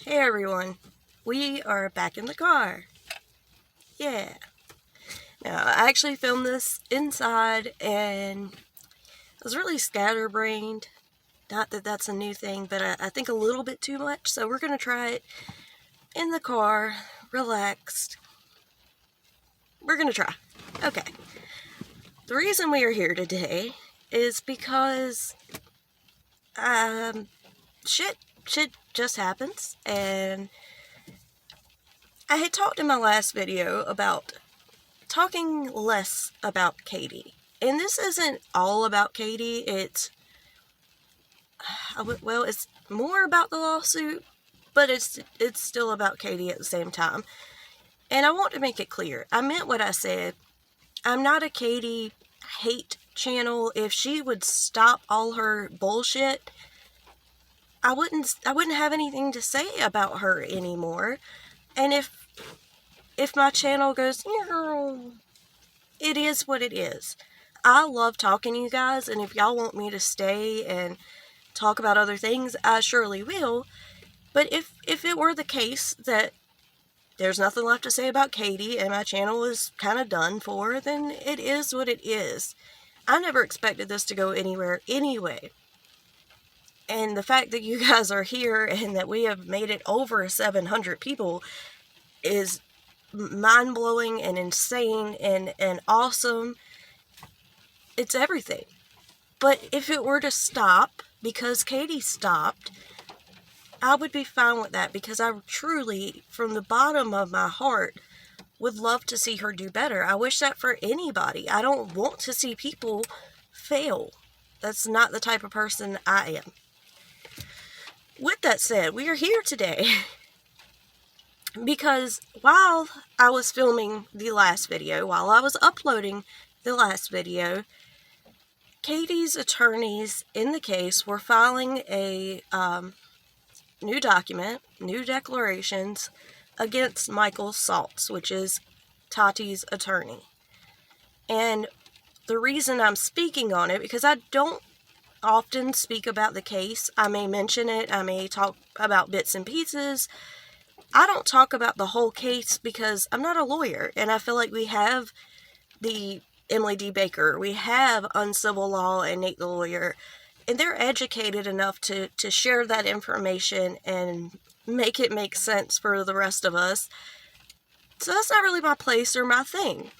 Hey everyone, we are back in the car. Yeah. Now, I actually filmed this inside and I was really scatterbrained. Not that that's a new thing, but I think a little bit too much. So we're going to try it in the car, relaxed. We're going to try. Okay. The reason we are here today is because shit just happens, and I had talked in my last video about talking less about Katie. And this isn't all about Katie, it's more about the lawsuit, but it's still about Katie at the same time. And I want to make it clear, I meant what I said. I'm not a Katie hate channel. If she would stop all her bullshit, I wouldn't have anything to say about her anymore. And if my channel goes, it is what it is. I love talking to you guys, and if y'all want me to stay and talk about other things, I surely will. But if it were the case that there's nothing left to say about Katie and my channel is kind of done for, then it is what it is. I never expected this to go anywhere anyway. And the fact that you guys are here and that we have made it over 700 people is mind-blowing and insane and awesome. It's everything. But if it were to stop because Katie stopped, I would be fine with that, because I truly, from the bottom of my heart, would love to see her do better. I wish that for anybody. I don't want to see people fail. That's not the type of person I am. With that said, we are here today because while I was filming the last video, while I was uploading the last video, Katie's attorneys in the case were filing a new document, new declarations against Michael Saltzy, which is Tati's attorney. And the reason I'm speaking on it, because I don't often speak about the case. I may mention it, I may talk about bits and pieces. I don't talk about the whole case because I'm not a lawyer, and I feel like we have the Emily D. Baker, we have Uncivil Law and Nate the Lawyer, and they're educated enough to share that information and make it make sense for the rest of us. So that's not really my place or my thing.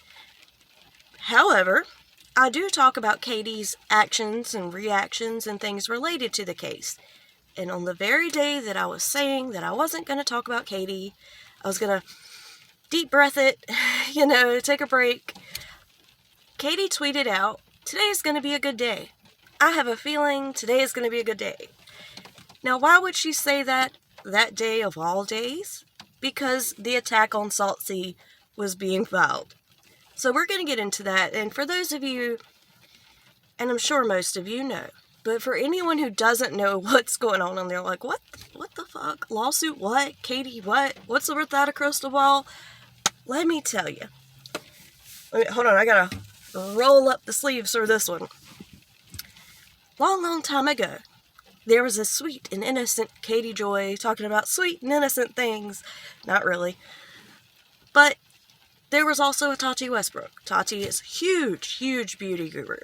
However, I do talk about Katie's actions and reactions and things related to the case. And on the very day that I was saying that I wasn't going to talk about Katie, I was going to deep breath it, take a break, Katie tweeted out, "Today is going to be a good day. I have a feeling today is going to be a good day." Now, why would she say that day of all days? Because the attack on Saltzy was being filed. So we're going to get into that. And for those of you, and I'm sure most of you know, but for anyone who doesn't know what's going on and they're like, what the fuck? Lawsuit what? Katie what? What's without a crystal ball? Let me tell you. Hold on, I gotta roll up the sleeves for this one. Long time ago, there was a sweet and innocent Katie Joy talking about sweet and innocent things. Not really. But there was also a Tati Westbrook. Tati is huge beauty guru.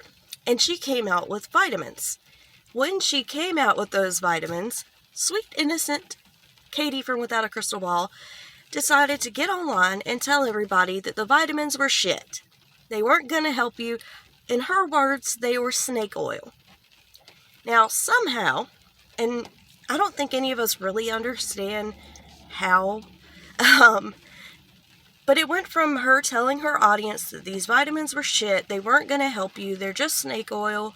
And she came out with vitamins. When she came out with those vitamins, sweet, innocent Katie from Without a Crystal Ball decided to get online and tell everybody that the vitamins were shit. They weren't going to help you. In her words, they were snake oil. Now, somehow, and I don't think any of us really understand how, but it went from her telling her audience that these vitamins were shit, they weren't going to help you, they're just snake oil,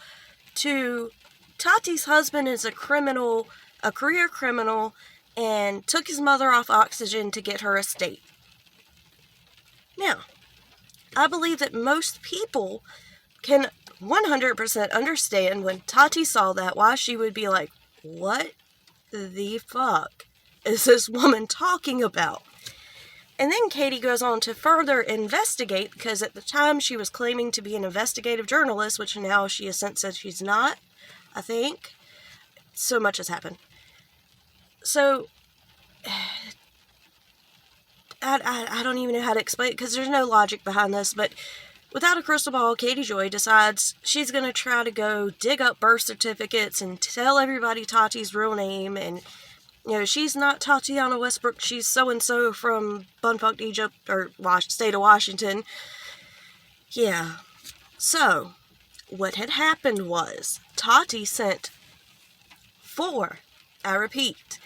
to Tati's husband is a criminal, a career criminal, and took his mother off oxygen to get her estate. Now, I believe that most people can 100% understand when Tati saw that, why she would be like, what the fuck is this woman talking about? And then Katie goes on to further investigate, because at the time she was claiming to be an investigative journalist, which now she has since said she's not, I think. So much has happened. So I don't even know how to explain it because there's no logic behind this, but without a crystal ball, Katie Joy decides she's going to try to go dig up birth certificates and tell everybody Tati's real name. And, you know, she's not Tatiana Westbrook. She's so-and-so from Bumfuck, Egypt, or state of Washington. Yeah. So, what had happened was Tati sent 4, I repeat,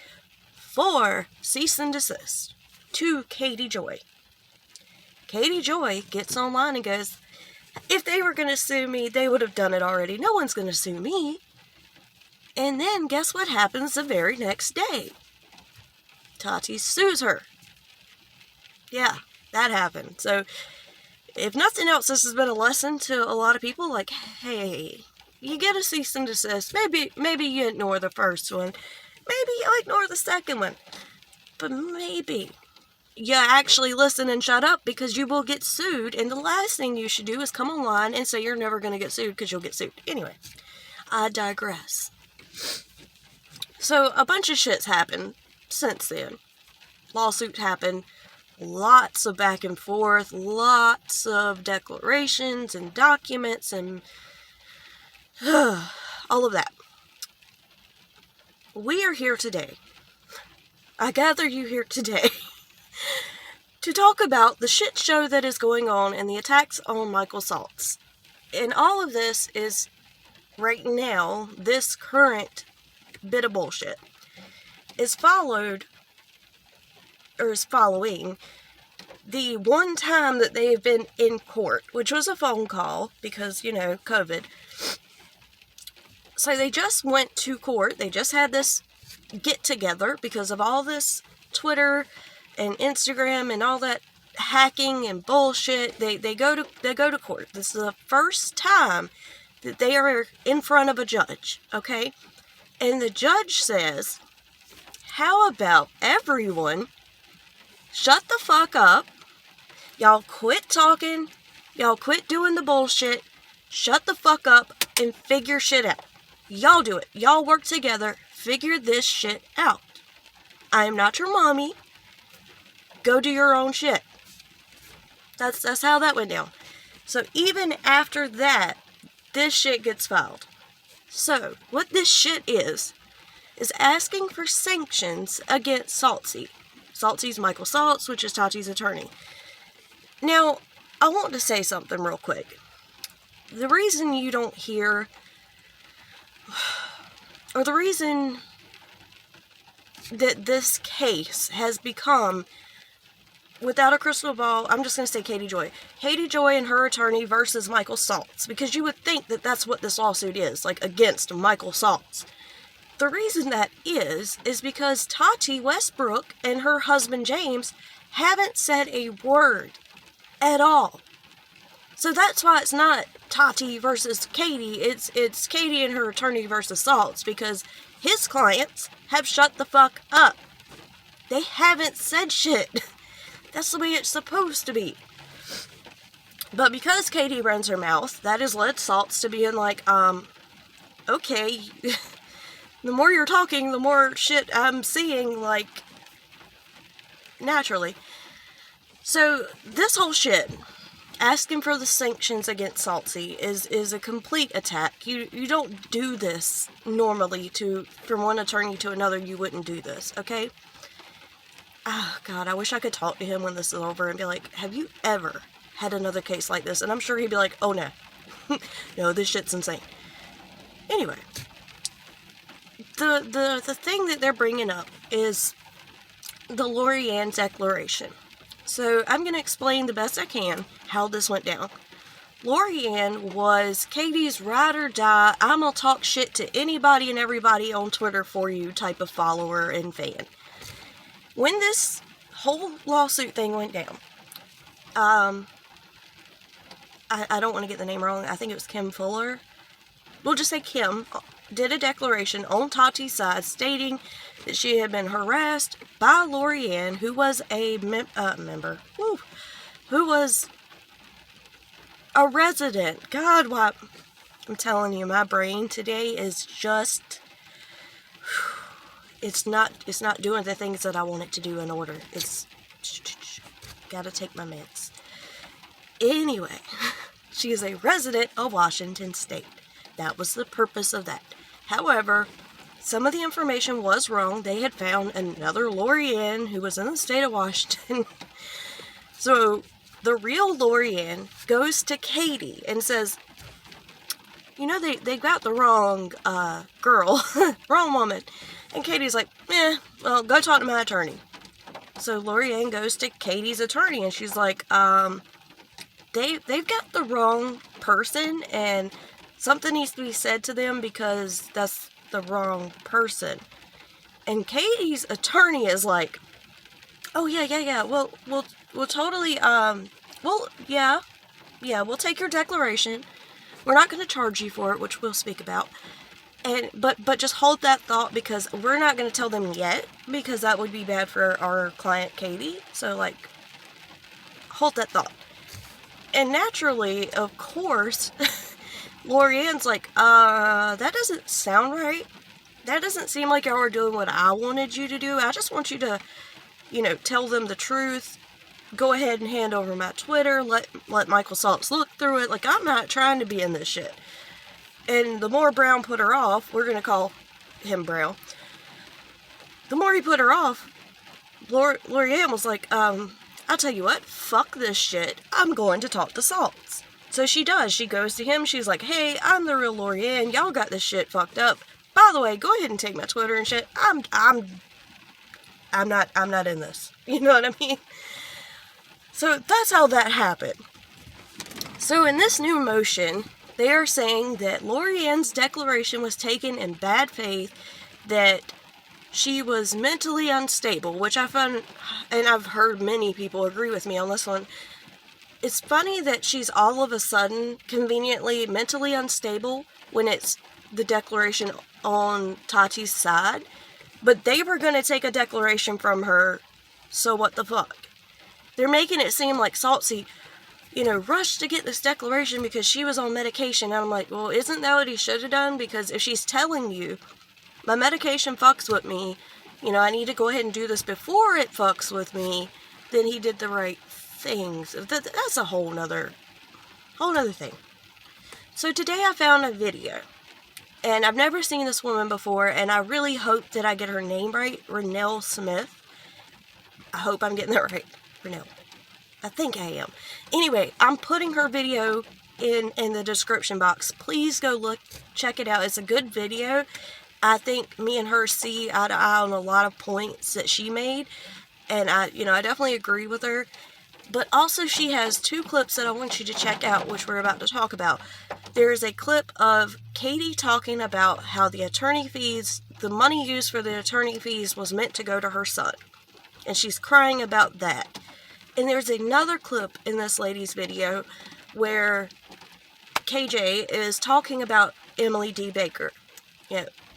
4 cease and desist to Katie Joy. Katie Joy gets online and goes, if they were going to sue me, they would have done it already. No one's going to sue me. And then guess what happens the very next day? Tati sues her. Yeah, that happened. So, if nothing else, this has been a lesson to a lot of people. Like, hey, you get a cease and desist. Maybe you ignore the first one. Maybe you ignore the second one. But maybe you actually listen and shut up, because you will get sued. And the last thing you should do is come online and say you're never going to get sued, because you'll get sued. Anyway, I digress. So, a bunch of shit's happened since then. Lawsuit happened. Lots of back and forth. Lots of declarations and documents and all of that. We are here today. I gather you here today to talk about the shit show that is going on and the attacks on Michael Saltz. And all of this is, right now, this current bit of bullshit is following the one time that they have been in court, which was a phone call because, you know, COVID. So they just went to court. They just had this get together because of all this Twitter and Instagram and all that hacking and bullshit. They go to court. This is the first time that they are in front of a judge, okay? And the judge says, how about everyone shut the fuck up? Y'all quit talking. Y'all quit doing the bullshit. Shut the fuck up and figure shit out. Y'all do it. Y'all work together. Figure this shit out. I am not your mommy. Go do your own shit. That's how that went down. So even after that, this shit gets filed. So, what this shit is asking for sanctions against Saltzy. Saltzy's Michael Saltz, which is Tati's attorney. Now, I want to say something real quick. The reason you don't hear, or the reason that this case has become, without a crystal ball, I'm just going to say Katie Joy. Katie Joy and her attorney versus Michael Saltz. Because you would think that that's what this lawsuit is, like against Michael Saltz. The reason that is because Tati Westbrook and her husband James haven't said a word at all. So that's why it's not Tati versus Katie. It's Katie and her attorney versus Saltz, because his clients have shut the fuck up. They haven't said shit. That's the way it's supposed to be. But because Katie runs her mouth, that has led Saltz to being like, okay, the more you're talking, the more shit I'm seeing, like, naturally. So, this whole shit, asking for the sanctions against Saltzy, is a complete attack. You don't do this normally from one attorney to another. You wouldn't do this, okay? Oh, God, I wish I could talk to him when this is over and be like, have you ever had another case like this? And I'm sure he'd be like, oh, no. No, this shit's insane. Anyway, the thing that they're bringing up is the Lori-Ann declaration. So I'm going to explain the best I can how this went down. Lori-Ann was Katie's ride or die, I'm going to talk shit to anybody and everybody on Twitter for you type of follower and fan. When this whole lawsuit thing went down, I don't want to get the name wrong. I think it was Kim Fuller. We'll just say Kim did a declaration on Tati's side stating that she had been harassed by Lori-Ann, who was a who was a resident. God, why? I'm telling you, my brain today is just, it's not doing the things that I want it to do in order. It's, gotta take my meds. Anyway, she is a resident of Washington State. That was the purpose of that. However, some of the information was wrong. They had found another Lori-Ann who was in the state of Washington. So the real Lori-Ann goes to Katie and says, you know, they got the wrong girl, wrong woman. And Katie's like, well, go talk to my attorney. So Lori-Ann goes to Katie's attorney and she's like, they've got the wrong person and something needs to be said to them because that's the wrong person. And Katie's attorney is like, oh yeah, we'll totally, we'll take your declaration. We're not going to charge you for it, which we'll speak about. But just hold that thought because we're not going to tell them yet because that would be bad for our client Katie. So like, hold that thought. And naturally, of course, Lori-Ann's like, that doesn't sound right. That doesn't seem like y'all are doing what I wanted you to do. I just want you to, tell them the truth. Go ahead and hand over my Twitter. Let Michael Saltz look through it. Like, I'm not trying to be in this shit. And the more Brown put her off, we're going to call him Brown. The more he put her off, Lori-Ann was like, I'll tell you what, fuck this shit. I'm going to talk to Saltz. So she does. She goes to him. She's like, hey, I'm the real Lori-Ann. Y'all got this shit fucked up. By the way, go ahead and take my Twitter and shit. I'm not in this. You know what I mean? So that's how that happened. So in this new motion, they are saying that Lori-Ann's declaration was taken in bad faith, that she was mentally unstable, which I found, and I've heard many people agree with me on this one. It's funny that she's all of a sudden conveniently mentally unstable when it's the declaration on Tati's side, but they were going to take a declaration from her, so what the fuck? They're making it seem like Saltzy, rushed to get this declaration because she was on medication. And I'm like, well, isn't that what he should have done? Because if she's telling you, my medication fucks with me, I need to go ahead and do this before it fucks with me, then he did the right things. That's a whole nother thing. So today I found a video, and I've never seen this woman before, and I really hope that I get her name right, Renelle Smith. I hope I'm getting that right, Renelle. I think I am. Anyway, I'm putting her video in the description box. Please go check it out. It's a good video. I think me and her see eye to eye on a lot of points that she made, and I definitely agree with her. But also she has two clips that I want you to check out, which we're about to talk about. There's a clip of Katie talking about how the attorney fees, the money used for the attorney fees was meant to go to her son. And she's crying about that. And there's another clip in this lady's video where KJ is talking about Emily D. Baker.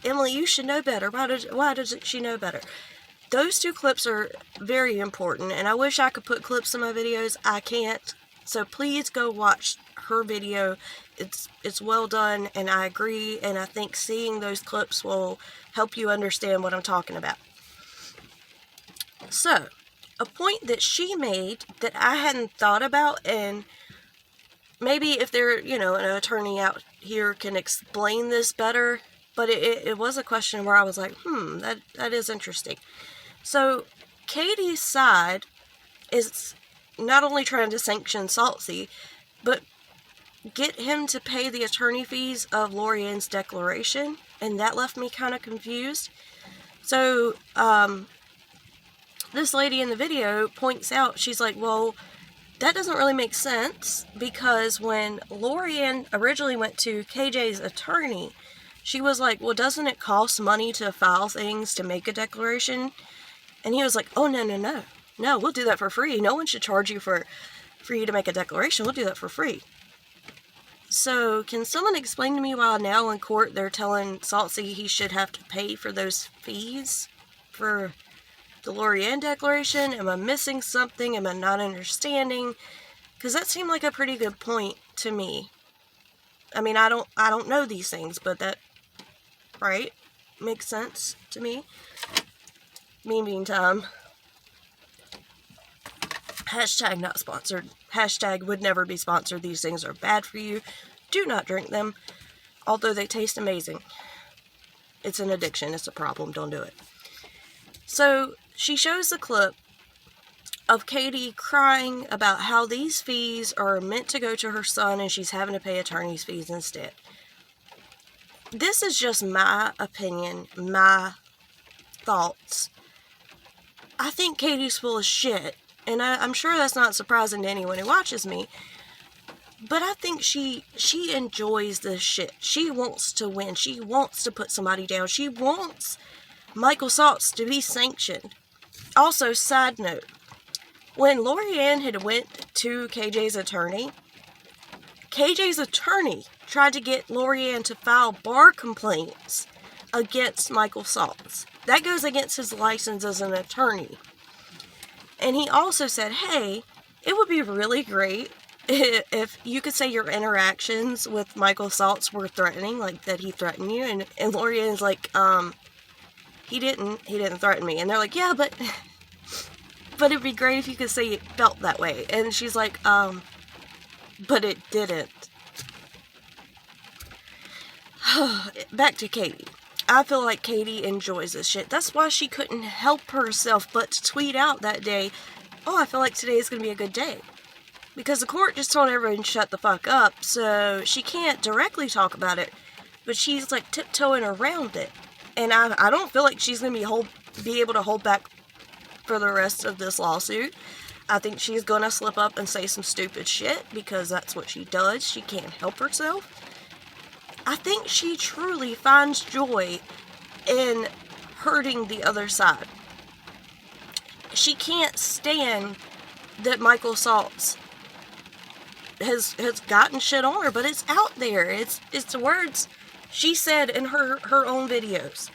Emily, you should know better. Why does she know better? Those two clips are very important, and I wish I could put clips in my videos. I can't. So please go watch her video. It's well done, and I agree, and I think seeing those clips will help you understand what I'm talking about. So, a point that she made that I hadn't thought about, and maybe if there, an attorney out here can explain this better, but it was a question where I was like, that is interesting. So, Katie's side is not only trying to sanction Saltzy, but get him to pay the attorney fees of Lori-Ann's declaration, and that left me kind of confused. So, this lady in the video points out, she's like, well, that doesn't really make sense, because when Lori-Ann originally went to KJ's attorney, she was like, well, doesn't it cost money to file things to make a declaration? And he was like, oh, no, we'll do that for free. No one should charge you for you to make a declaration. We'll do that for free. So, can someone explain to me why now in court they're telling Saltzy he should have to pay for those fees for the Lori-Ann declaration? Am I missing something? Am I not understanding? Because that seemed like a pretty good point to me. I mean, I don't know these things, but that, right, makes sense to me. Meantime, Hashtag not sponsored. Hashtag would never be sponsored. These things are bad for you. Do not drink them. Although they taste amazing. It's an addiction. It's a problem. Don't do it. So she shows the clip of Katie crying about how these fees are meant to go to her son and she's having to pay attorney's fees instead. This is just my opinion, my thoughts. I think Katie's full of shit, and I'm sure that's not surprising to anyone who watches me, but I think she enjoys this shit. She wants to win. She wants to put somebody down. She wants Michael Saltz to be sanctioned. Also, side note, when Lori-Ann had went to KJ's attorney tried to get Lori-Ann to file bar complaints against Michael Saltz. That goes against his license as an attorney. And he also said, hey, it would be really great if you could say your interactions with Michael Saltz were threatening, like that he threatened you. And Lori-Ann's like, he didn't threaten me. And they're like, yeah, but it'd be great if you could say it felt that way. And she's like, but it didn't. Back to Katie. I feel like Katie enjoys this shit. That's why she couldn't help herself but to tweet out that day, oh, I feel like today is going to be a good day. Because the court just told everyone to shut the fuck up, so she can't directly talk about it, but she's like tiptoeing around it. And I don't feel like she's going to be able to hold back for the rest of this lawsuit. I think she's going to slip up and say some stupid shit, because that's what she does. She can't help herself. I think she truly finds joy in hurting the other side. She can't stand that Michael Saltz has gotten shit on her, but it's out there. It's the words she said in her own videos.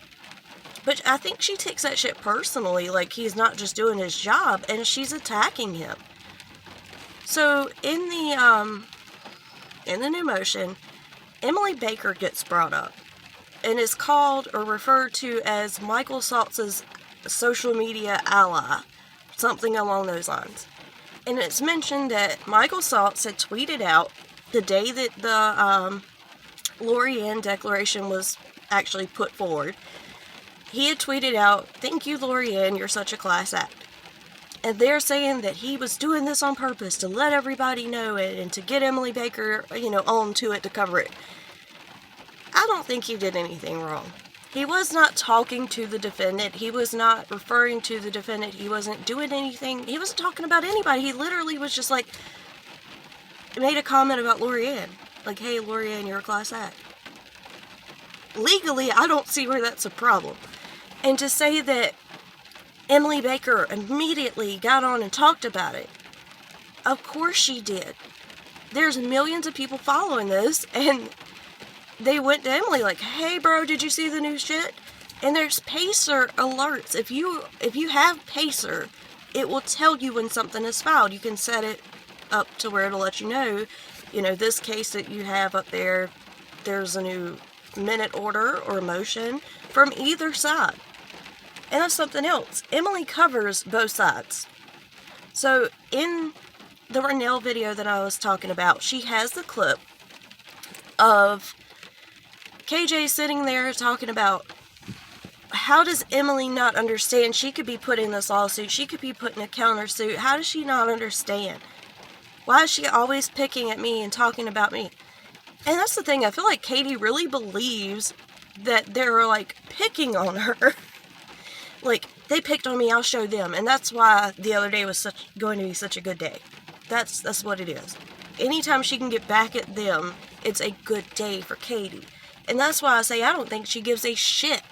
But I think she takes that shit personally, like he's not just doing his job, and she's attacking him. So in the new motion, Emily Baker gets brought up and is called or referred to as Michael Saltz's social media ally, something along those lines. And it's mentioned that Michael Saltz had tweeted out the day that the Lori-Ann declaration was actually put forward. He had tweeted out, thank you, Lori-Ann, you're such a class act. And they're saying that he was doing this on purpose to let everybody know it and to get Emily Baker, on to it to cover it. I don't think he did anything wrong. He was not talking to the defendant. He was not referring to the defendant. He wasn't doing anything. He wasn't talking about anybody. He literally was just like, made a comment about Lori-Ann. Like, hey, Lori-Ann, you're a class act. Legally, I don't see where that's a problem. And to say that Emily Baker immediately got on and talked about it, of course she did. There's millions of people following this, and they went to Emily like, hey bro, did you see the new shit? And there's Pacer alerts. If you have Pacer, it will tell you when something is filed. You can set it up to where it'll let you know, this case that you have up there, there's a new minute order or motion from either side. And that's something else. Emily covers both sides. So in the Renell video that I was talking about, she has the clip of KJ sitting there talking about how does Emily not understand she could be put in this lawsuit, she could be put in a countersuit, how does she not understand? Why is she always picking at me and talking about me? And that's the thing, I feel like Katie really believes that they're like picking on her. Like, they picked on me, I'll show them. And that's why the other day was going to be such a good day. That's what it is. Anytime she can get back at them, it's a good day for Katie. And that's why I say I don't think she gives a shit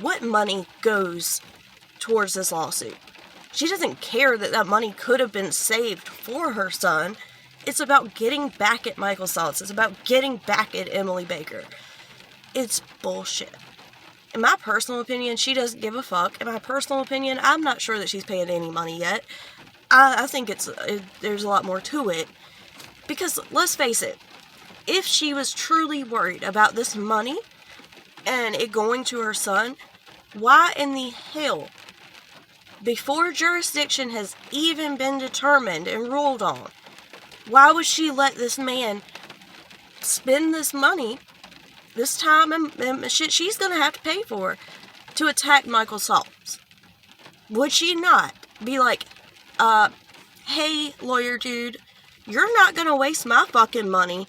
what money goes towards this lawsuit. She doesn't care that money could have been saved for her son. It's about getting back at Michael Saltz. It's about getting back at Emily Baker. It's bullshit. In my personal opinion, she doesn't give a fuck. In my personal opinion, I'm not sure that she's paying any money yet. I think there's a lot more to it. Because, let's face it, if she was truly worried about this money and it going to her son, why in the hell before jurisdiction has even been determined and ruled on. Why would she let this man spend this money, this time and shit she's going to have to pay for to attack Michael Saltzy? Would she not be like, hey, lawyer dude, you're not going to waste my fucking money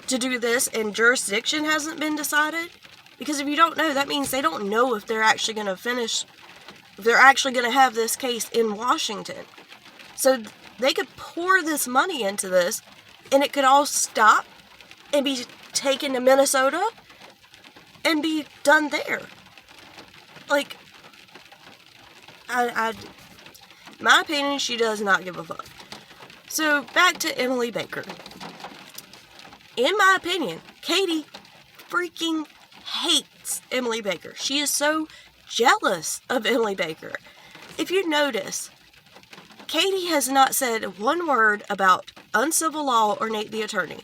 to do this and jurisdiction hasn't been decided? Because if you don't know, that means they don't know if they're actually going to finish, if they're actually going to have this case in Washington. So they could pour this money into this and it could all stop and be taken to Minnesota and be done there. Like, my opinion, she does not give a fuck. So, back to Emily Baker. In my opinion, Katie freaking hates Emily Baker. She is so jealous of Emily Baker. If you notice, Katie has not said one word about uncivil law or Nate the attorney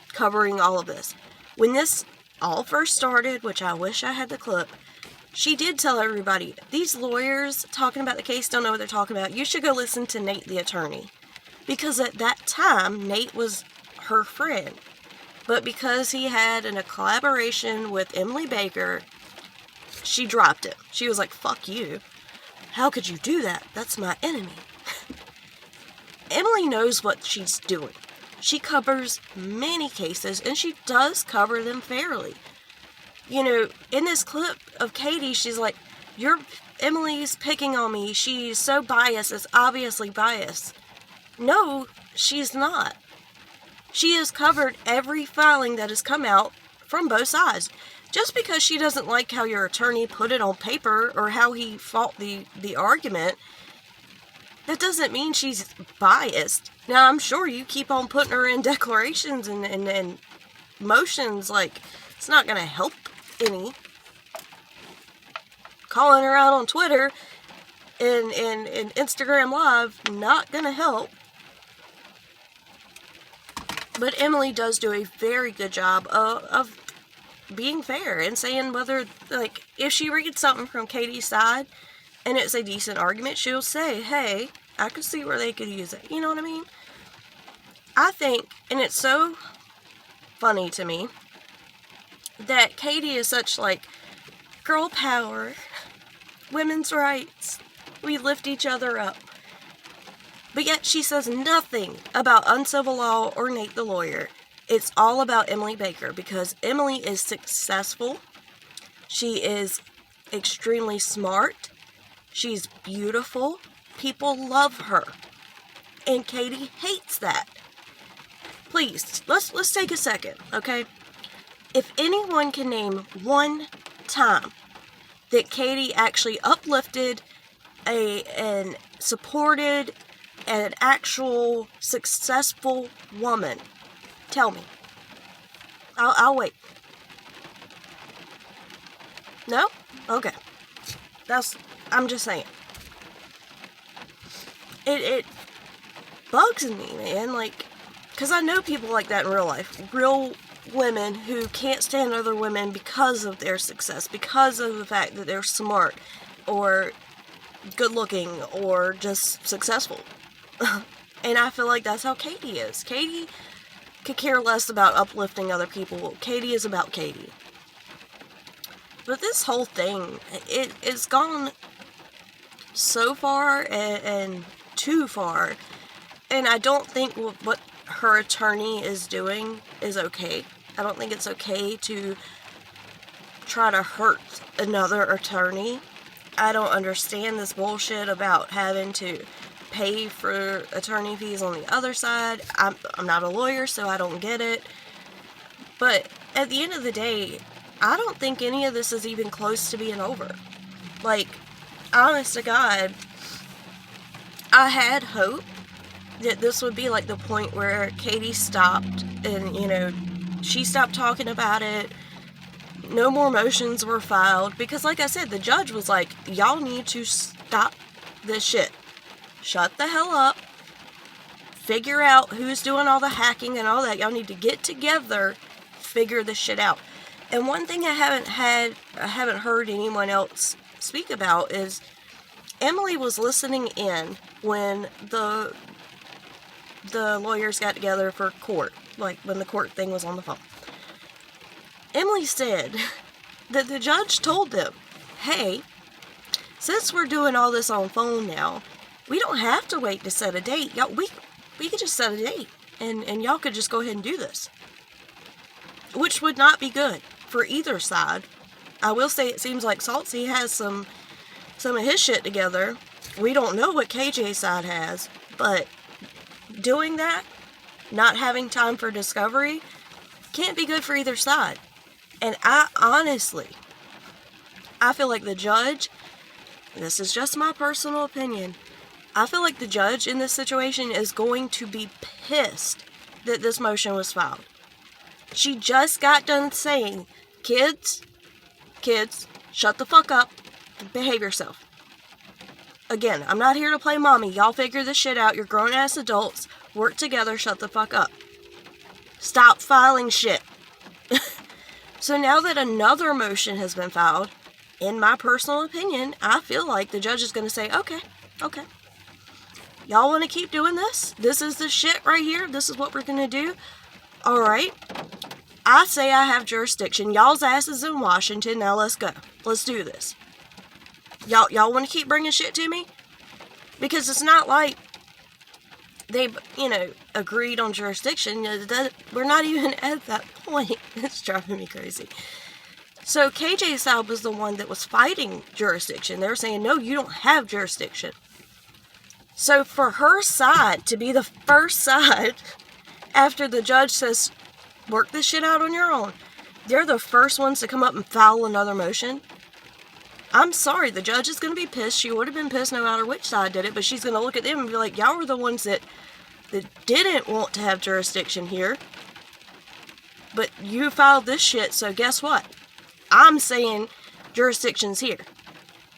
covering all of this. When this all first started, which I wish I had the clip, she did tell everybody, these lawyers talking about the case don't know what they're talking about. You should go listen to Nate the attorney. Because at that time, Nate was her friend. But because he had a collaboration with Emily Baker, she dropped it. She was like, fuck you. How could you do that? That's my enemy. Emily knows what she's doing. She covers many cases, and she does cover them fairly. You know, in this clip of Katie, she's like, Emily's picking on me. She's so biased. It's obviously biased. No, she's not. She has covered every filing that has come out from both sides. Just because she doesn't like how your attorney put it on paper or how he fought the argument, that doesn't mean she's biased. Now, I'm sure you keep on putting her in declarations and motions, like, it's not going to help any. Calling her out on Twitter and Instagram Live, not going to help. But Emily does do a very good job of being fair and saying whether, like, if she reads something from Katie's side and it's a decent argument, she'll say, hey, I could see where they could use it. You know what I mean? I think, and it's so funny to me, that Katie is such, like, girl power, women's rights, we lift each other up. But yet she says nothing about uncivil law or Nate the lawyer. It's all about Emily Baker because Emily is successful. She is extremely smart. She's beautiful. People love her. And Katie hates that. Please, let's take a second, okay? If anyone can name one time that Katie actually uplifted and supported an actual successful woman, tell me. I'll wait. No? Okay. I'm just saying. It bugs me, man, like, because I know people like that in real life. Real women who can't stand other women because of their success, because of the fact that they're smart, or good looking, or just successful. And I feel like that's how Katie is. Katie could care less about uplifting other people. Katie is about Katie. But this whole thing, it's gone so far and too far. And I don't think what her attorney is doing is okay. I don't think it's okay to try to hurt another attorney. I don't understand this bullshit about having to pay for attorney fees on the other side. I'm not a lawyer, so I don't get it. But at the end of the day, I don't think any of this is even close to being over. Like, honest to God, I had hope that this would be like the point where Katie stopped and, you know, she stopped talking about it. No more motions were filed. Because like I said, the judge was like, y'all need to stop this shit. Shut the hell up. Figure out who's doing all the hacking and all that. Y'all need to get together, figure this shit out. And one thing I haven't heard anyone else speak about is Emily was listening in when the lawyers got together for court, like when the court thing was on the phone. Emily said that the judge told them, hey, since we're doing all this on phone now, we don't have to wait to set a date. Y'all, we could just set a date, and y'all could just go ahead and do this. Which would not be good for either side. I will say it seems like Saltzy has some of his shit together. We don't know what KJ's side has, but doing that, not having time for discovery, can't be good for either side. And I feel like the judge, this is just my personal opinion, I feel like the judge in this situation is going to be pissed that this motion was filed. She just got done saying, kids, shut the fuck up, behave yourself. Again, I'm not here to play mommy. Y'all figure this shit out. You're grown-ass adults. Work together, shut the fuck up. Stop filing shit. So now that another motion has been filed, in my personal opinion, I feel like the judge is going to say, okay. Y'all want to keep doing this? This is the shit right here. This is what we're going to do. All right. I say I have jurisdiction. Y'all's asses in Washington. Now let's go. Let's do this. Y'all want to keep bringing shit to me? Because it's not like they, agreed on jurisdiction. We're not even at that point. It's driving me crazy. So KJ's side was the one that was fighting jurisdiction. They were saying, no, you don't have jurisdiction. So for her side to be the first side after the judge says, work this shit out on your own, they're the first ones to come up and file another motion. I'm sorry, the judge is going to be pissed. She would have been pissed no matter which side did it, but she's going to look at them and be like, y'all were the ones that didn't want to have jurisdiction here. But you filed this shit, so guess what? I'm saying jurisdiction's here.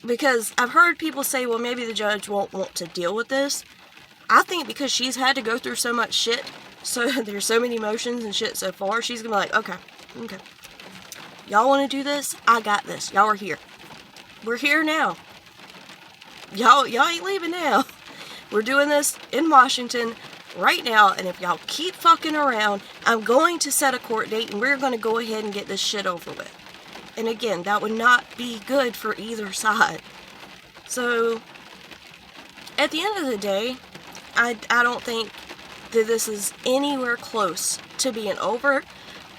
Because I've heard people say, well, maybe the judge won't want to deal with this. I think because she's had to go through so much shit, so there's so many motions and shit so far, she's going to be like, okay. Y'all want to do this? I got this. Y'all are here. We're here now. Y'all ain't leaving now. We're doing this in Washington right now, and if y'all keep fucking around, I'm going to set a court date, and we're going to go ahead and get this shit over with. And again, that would not be good for either side. So, at the end of the day, I don't think that this is anywhere close to being over.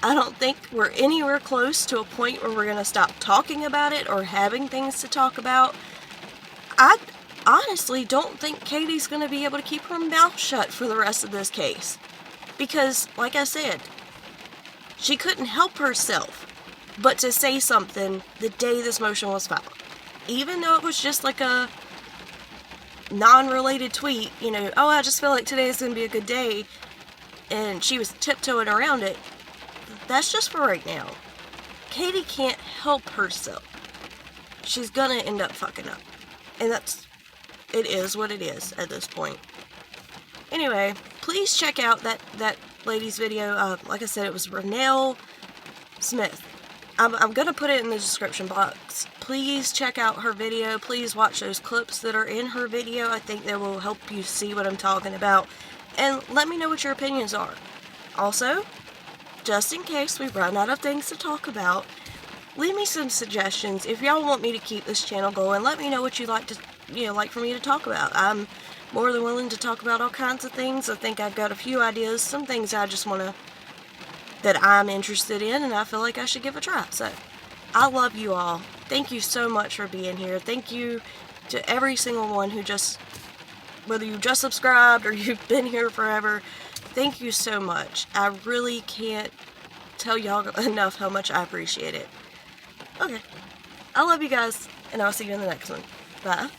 I don't think we're anywhere close to a point where we're going to stop talking about it or having things to talk about. I honestly don't think Katie's going to be able to keep her mouth shut for the rest of this case. Because, like I said, she couldn't help herself but to say something the day this motion was filed. Even though it was just like a non-related tweet, oh, I just feel like today is going to be a good day, and she was tiptoeing around it. That's just for right now. Katie can't help herself. She's gonna end up fucking up. And it is what it is at this point. Anyway, please check out that lady's video. Like I said, it was Renelle Smith. I'm gonna put it in the description box. Please check out her video. Please watch those clips that are in her video. I think they will help you see what I'm talking about. And let me know what your opinions are. Also, just in case we run out of things to talk about, leave me some suggestions. If y'all want me to keep this channel going, let me know what you'd like for me to talk about. I'm more than willing to talk about all kinds of things. I think I've got a few ideas, some things that I'm interested in, and I feel like I should give a try. So, I love you all. Thank you so much for being here. Thank you to every single one who whether you just subscribed or you've been here forever. Thank you so much. I really can't tell y'all enough how much I appreciate it. Okay. I love you guys, and I'll see you in the next one. Bye.